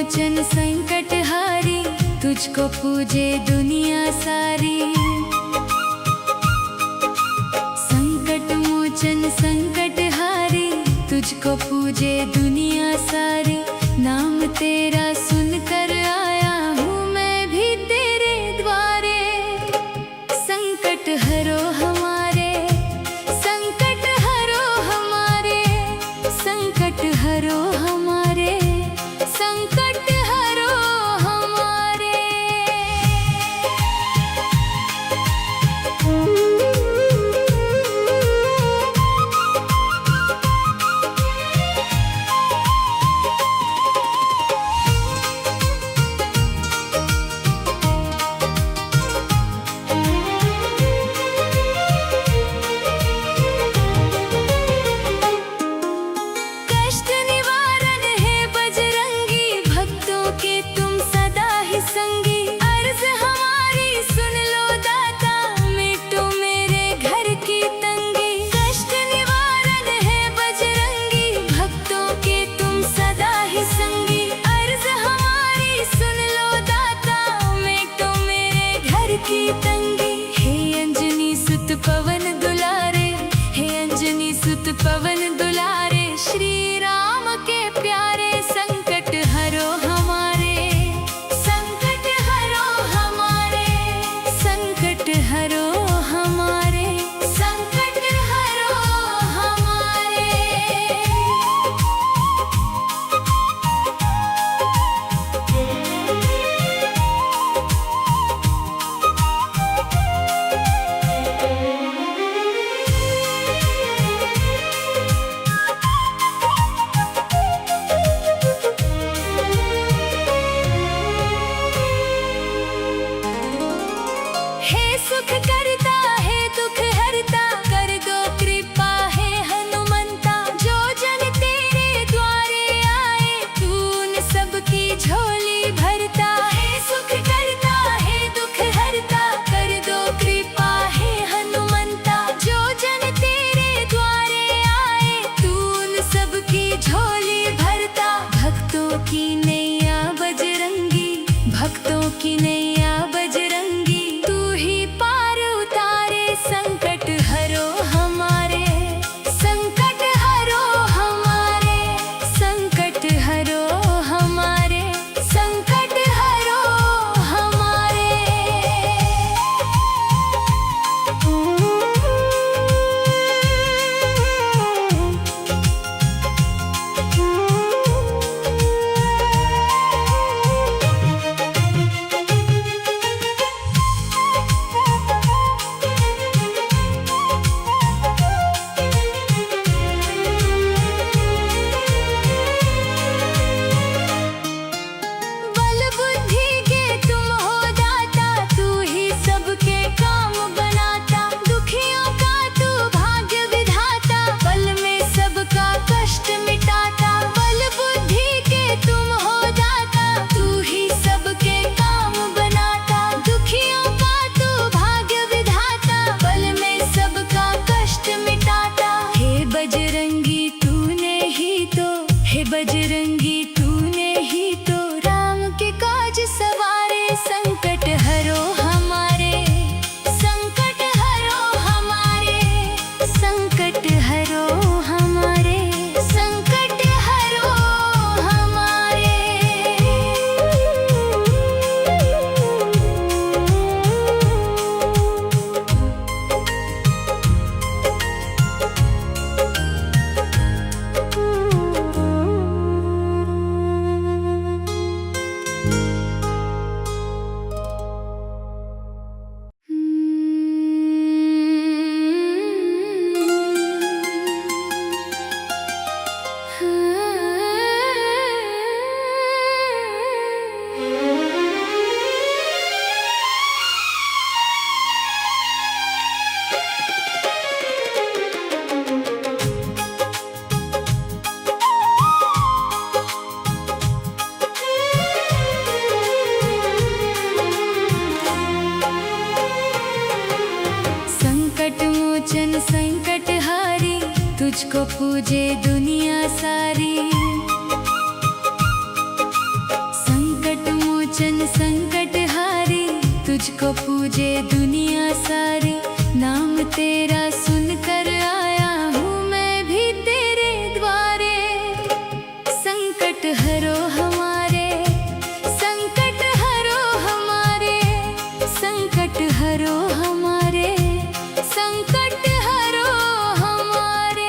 मोचन संकटहारी, तुझको पूजे दुनिया सारी। संकट मोचन संकटहारी, तुझको पूजे दुनिया सारी। नाम तेरा सुनकर आया हूँ मैं भी तेरे द्वारे। संकट हरो हमारे, संकट हरो हमारे, संकट हरो हमारे, संकट हरो हमारे। कष्ट निवारण है बजरंगी, भक्तों के तुम सदा ही संगी। अर्ज हमारी सुन लो दाता, मिटो मेरे घर की तंगी। कष्ट निवारण है बजरंगी, भक्तों के तुम सदा ही संगी। अर्ज हमारी सुन लो दाता, मिटो मेरे घर की तंगी। हे अंजनी सुत पवन दुलारे, हे अंजनी सुत पवन दुलारे, श्री राम के प्यारे। संकट हरो हमारे, संकट हरो हमारे, संकट हरो हमारे, संकट हरो हमारे। हे सुख करता है दुख हरता, कर दो कृपा है हनुमंता। जो जन तेरे द्वारे आए, तून सबकी झोली भरता। हे सुख करता है दुख हरता, कर दो कृपा है हनुमंता। जो जन तेरे द्वारे आए, तून सबकी झोली भरता। भक्तों की नैया बजरंगी, भक्तों की नैया बजरंगी, तू ही पार उतारे। संकट हरो हमारे, संकट हरो हमारे, संकट हरो हमारे, संकट हरो हमारे। बल बुद्धि के तुम हो दाता, तू ही सबके काम बनाता। दुखियों का तू भाग्य विधाता, पल में सबका कष्ट मिटाता। बल बुद्धि के तुम हो दाता, तू ही सबके काम बनाता। दुखियों का तू भाग्य विधाता, पल में सबका कष्ट मिटाता। हे बजरंगी तूने ही तो, हे बजरंगी तूने ही तो राम के काज सवारे। संकट हरो हमारे, संकट हरो हमारे, संकट हरो हमारे, संकट हरो हमारे। तुझको पूजे दुनिया सारी। संकट हरो हमारे, संकट हरो हमारे, संकट हरो हमारे, संकट हरो हमारे।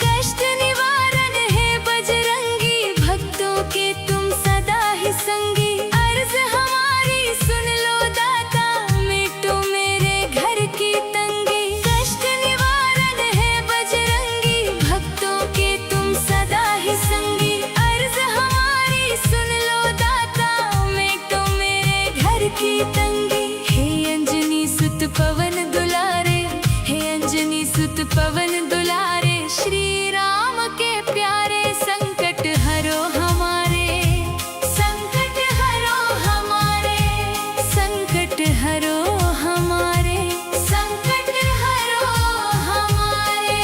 कष्ट निवारण है बजरंगी, भक्तों के तुम सदा ही संगी। अर्ज हमारी सुन लो दाता, मिटो मेरे घर की तंगी। कष्ट निवारण है बजरंगी, भक्तों के तुम सदा ही संगी। अर्ज हमारी सुन लो दाता, मिटो मेरे घर की तंगी। हे अंजनी सुत पवन दुलारे, हे अंजनी सुत पवन दुलारे, श्री राम के प्यारे। संकट हरो हमारे, संकट हरो हमारे, संकट हरो हमारे, संकट हरो हमारे।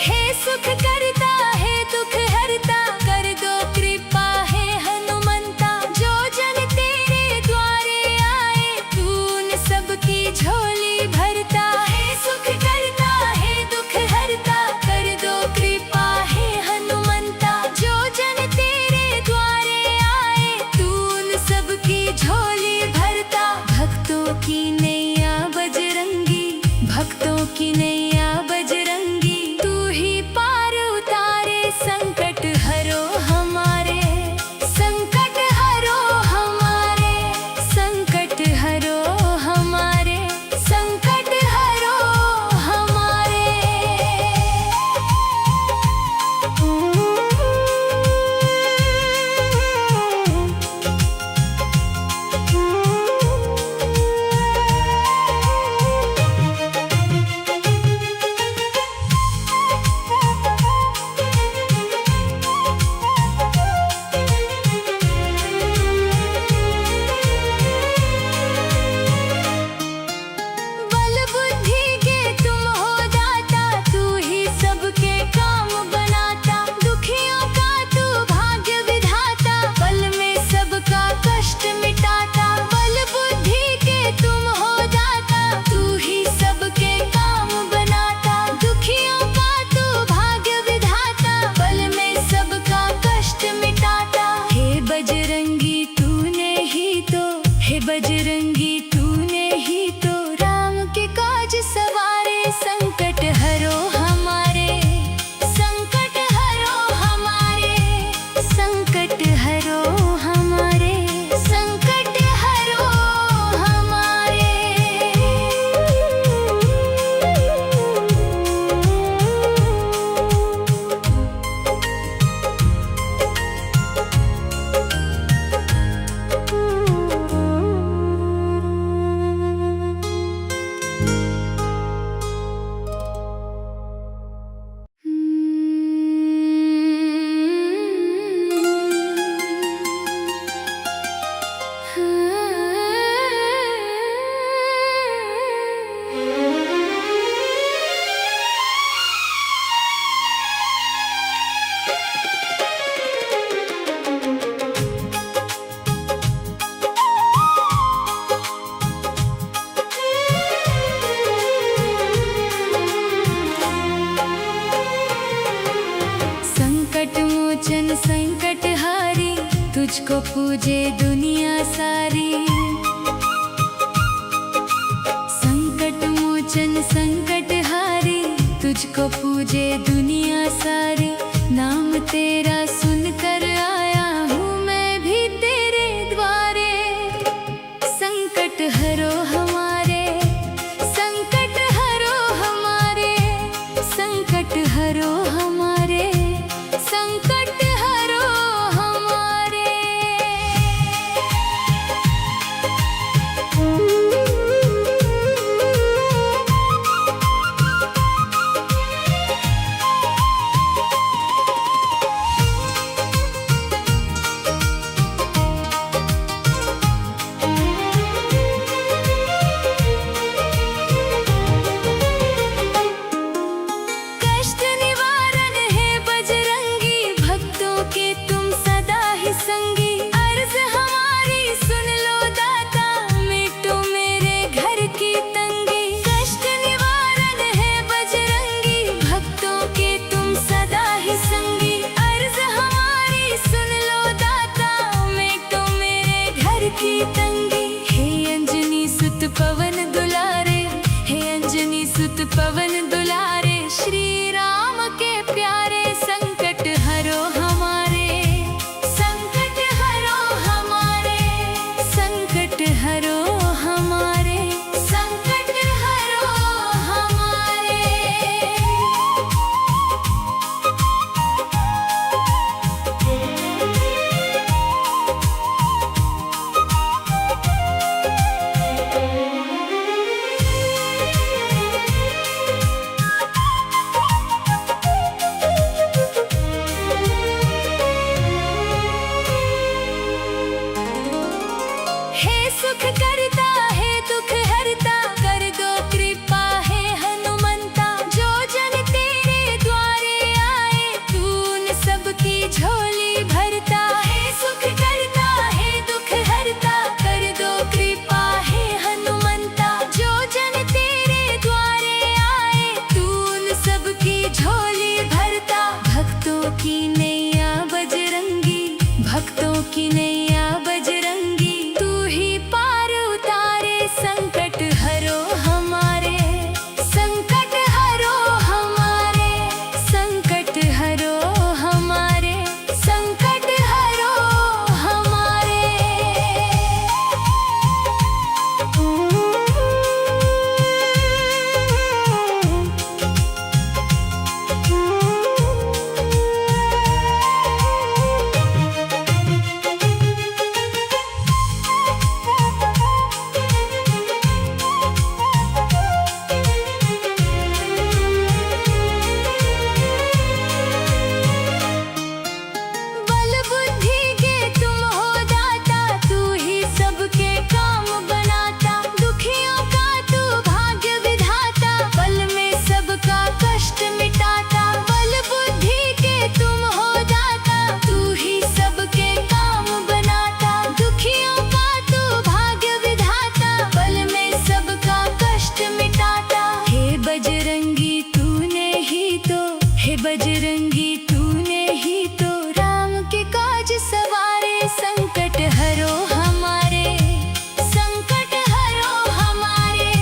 हे सुख करता है दुख हरता, कर दो कृपा है हनुमंता। जो जन तेरे द्वारे आए, तूने सबकी झोली भरता। हे सुख करता है दुख हरता, कर दो कृपा है हनुमंता। जो जन तेरे द्वारे आए, तूने सबकी झोली भरता। भक्तों की नैया बजरंगी, भक्तों की नैया बजरंगी, तू ही पार उतारे। संकट हरो हमारे, संकट हरो हमारे, संकट हरो हमारे, संकट हरो हमारे। बल बुद्धि के तुम हो दाता, तू ही सबके काम बनाता। दुखियों का तू भाग्य विधाता, पल में सबका कष्ट मिटाता। बल बुद्धि के तुम हो दाता, तू ही सबके काम बनाता। दुखियों का तू भाग्य विधाता, पल में सबका कष्ट मिटाता। हे बजरंगी तूने ही तो, हे बजरंगी तूने ही तो राम के काज सवारे। संकट हरो हमारे, संकट हरो हमारे, संकट हरो हमारे, संकट हरो हमारे। संकट मोचन संकट हारी, तुझको पूजे दुनिया सारी। संकट मोचन संकट हारी, तुझको पूजे दुनिया सारी। नाम तेरा सुनकर आया हूँ मैं भी तेरे द्वारे। संकट हरो हमारे, संकट हरो हमारे, संकट हरो हमारे। बजरंगी तूने ही तो राम के काज सवारे। संकट हरो हमारे, संकट हरो हमारे,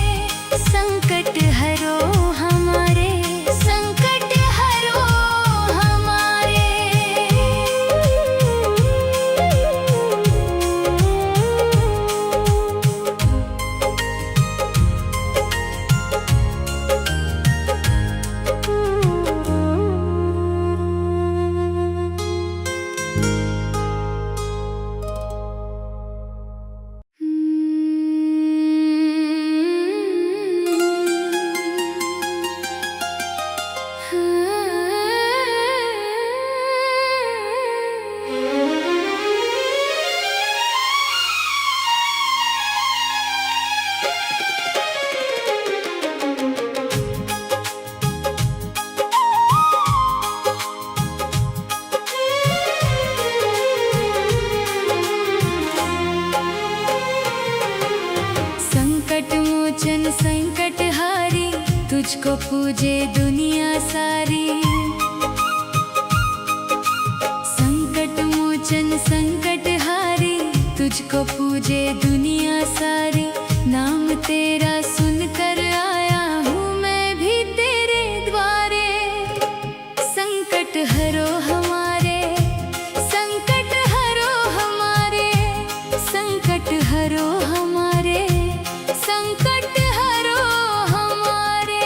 संकट हरो हमारे, संकट हरो हमारे। संकट मोचन संकट हारी, तुझको पूजे दुनिया सारी। संकट मोचन संकट हारी, तुझको पूजे दुनिया सारी। नाम तेरा सुनकर आया हूँ मैं भी तेरे द्वारे। संकट हरो हमारे, संकट हरो हमारे, संकट हरो हमारे, संकट हरो हमारे।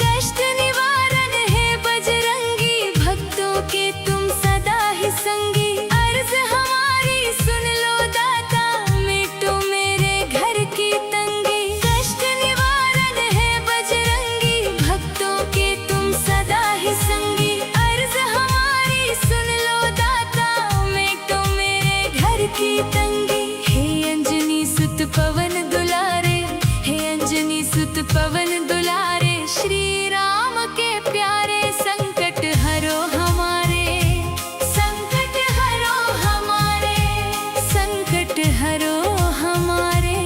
कष्ट निवारण है बजरंगी, भक्तों के तुम सदा ही संगी। अर्ज हमारी सुन लो दाता, मिटो मेरे घर की तंगी। कष्ट निवारण है बजरंगी, भक्तों के तुम सदा ही संगी। अर्ज हमारी सुन लो दाता, मिटो मेरे घर की तंगी। हे अंजनी सुत पवन दुलारे, हे अंजनी सुत पवन दुलारे, श्री राम के प्यारे। संकट हरो हमारे, संकट हरो हमारे, संकट हरो हमारे,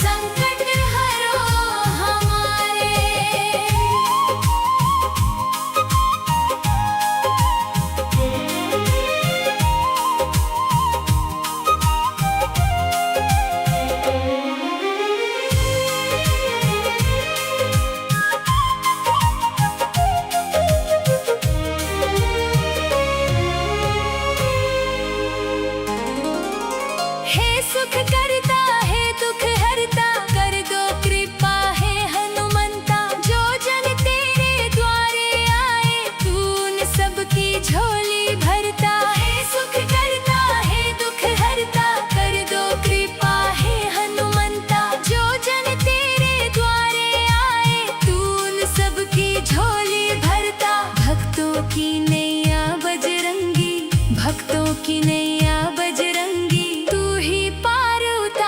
संकट हरो हमारे। हे सुख करता है दुख हरता, कर दो कृपा है हनुमंता। जो जन तेरे द्वारे आए, तून सबकी झोली भरता। हे सुख करता है दुख हरता, कर दो कृपा है हनुमंता। जो जन तेरे द्वारे आए, तून सबकी झोली भरता। भक्तों की नैया बजरंगी, भक्तों की नैया बजरंगी, तू ही पार उतार।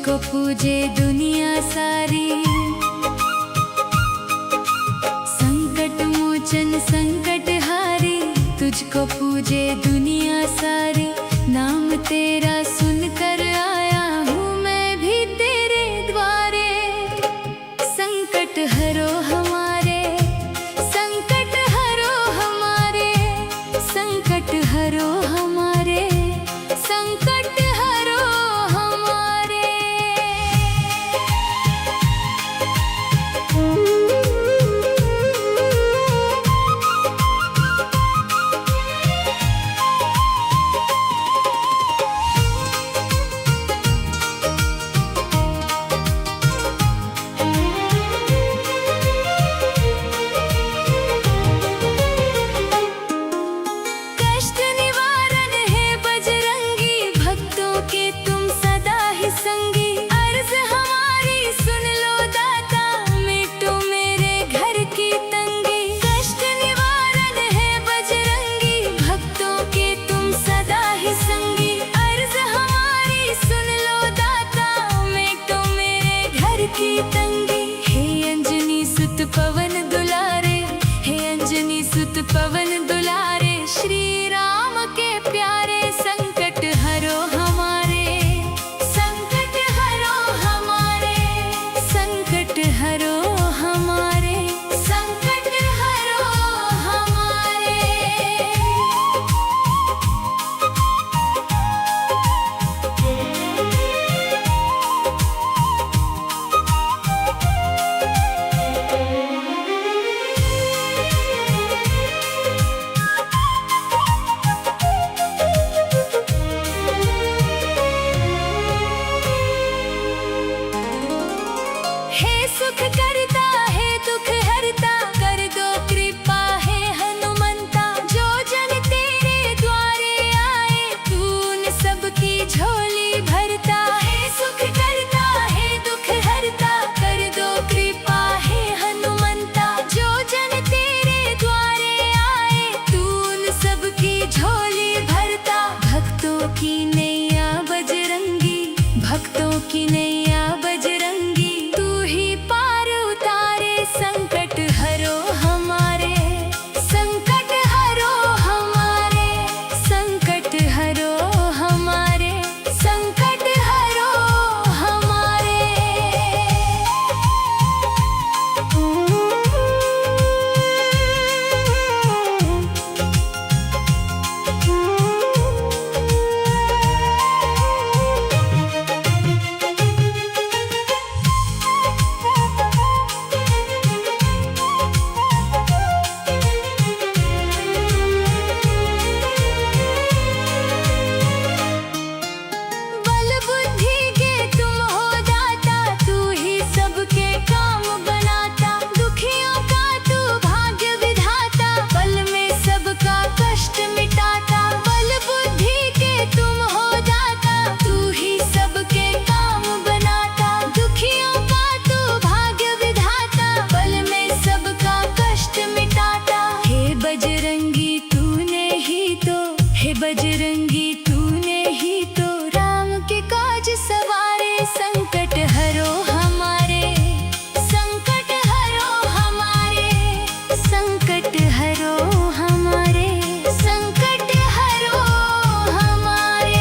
तुझको पूजे दुनिया सारी। संकट मोचन संकट हारी, तुझको पूजे दुनिया सारी। नाम तेरा सुनकर आया हूँ मैं भी तेरे द्वारे। संकट हरो हमारे, संकट हरो हमारे, संकट हरो हमारे, संकट हरो हमारे। कष्ट निवारण है बजरंगी, भक्तों के तुम सदा ही संगी। अर्ज हमारी सुन लो दाता, मिटो मेरे घर की तंगी। कष्ट निवारण है बजरंगी, भक्तों के तुम सदा ही संगी। अर्ज हमारी सुन लो दाता, मिटो मेरे घर की तंगी। हे अंजनी सुत पवन दुलारे, हे अंजनी सुत पवन दुलारे, श्री राम के प्यारे। संकट हरो हमारे, संकट हरो हमारे, संकट हरो हमारे, संकट हरो हमारे। हे सुख करता है दुख हरता, कर दो कृपा है हनुमंता। जो जन तेरे द्वारे आए, तूने सबकी झोली भरता। हे सुख करता है दुख हरता, कर दो कृपा है हनुमंता। जो जन तेरे द्वारे आए, तूने सबकी झोली भरता। भक्तों की नैया बजरंगी, भक्तों की नैया बजरंगी, तू ही पार उतारे। संकट हरो हमारे, संकट हरो हमारे, संकट हरो हमारे, संकट हरो हमारे। बल बुद्धि के तुम हो दाता, तू ही सबके काम बनाता। दुखियों का तू भाग्य विधाता, पल में सबका कष्ट मिटाता। बल बुद्धि के तुम हो दाता, तू ही सबके काम बनाता। दुखियों का तू भाग्य विधाता, पल में सबका कष्ट मिटाता। हे बजरंगी तूने ही तो, हे बजरंगी तूने ही तो राम के काज सवारे। संकट हरो हमारे, संकट हरो हमारे, संकट हरो हमारे, संकट हरो हमारे।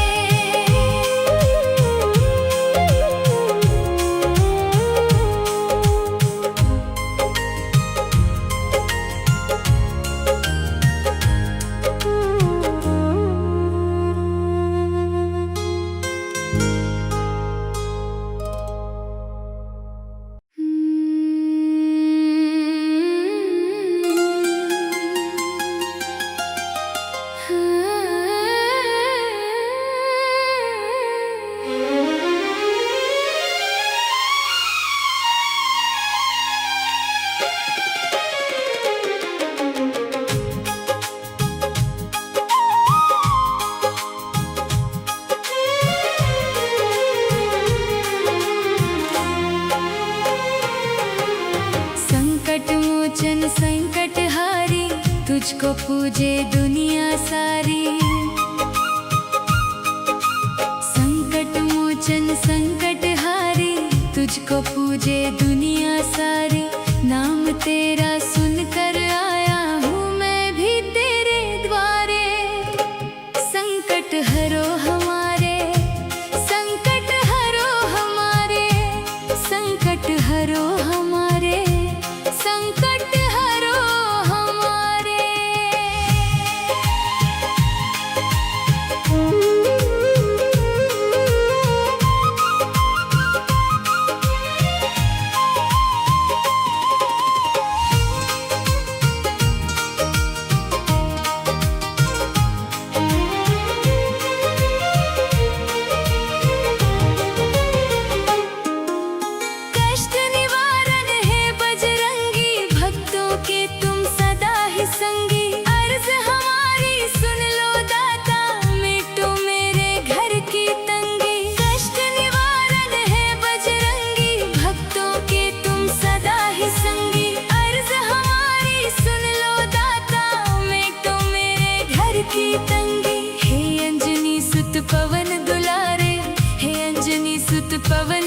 मोचन संकट हारी, तुझको पूजे दुनिया सारी। संकट मोचन संकट हारी, पूजे दुनिया सारी, नाम तेरा सुनकर आया हूँ मैं भी तेरे द्वारे। संकट हरो हमारे, संकट हरो हमारे, संकट हरो हमारे, संकट हरो हमारे। कष्ट निवारण है बजरंगी, भक्तों के तुम सदा ही संगी। अर्ज हमारी सुन लो दाता, मिटो मेरे घर की तंगी। कष्ट निवारण है बजरंगी, भक्तों के तुम सदा ही संगी। अर्ज हमारी सुन लो दाता, मिटो मेरे घर की तंगी। हे अंजनी सुत पवन दुलारे, हे अंजनी सुत पवन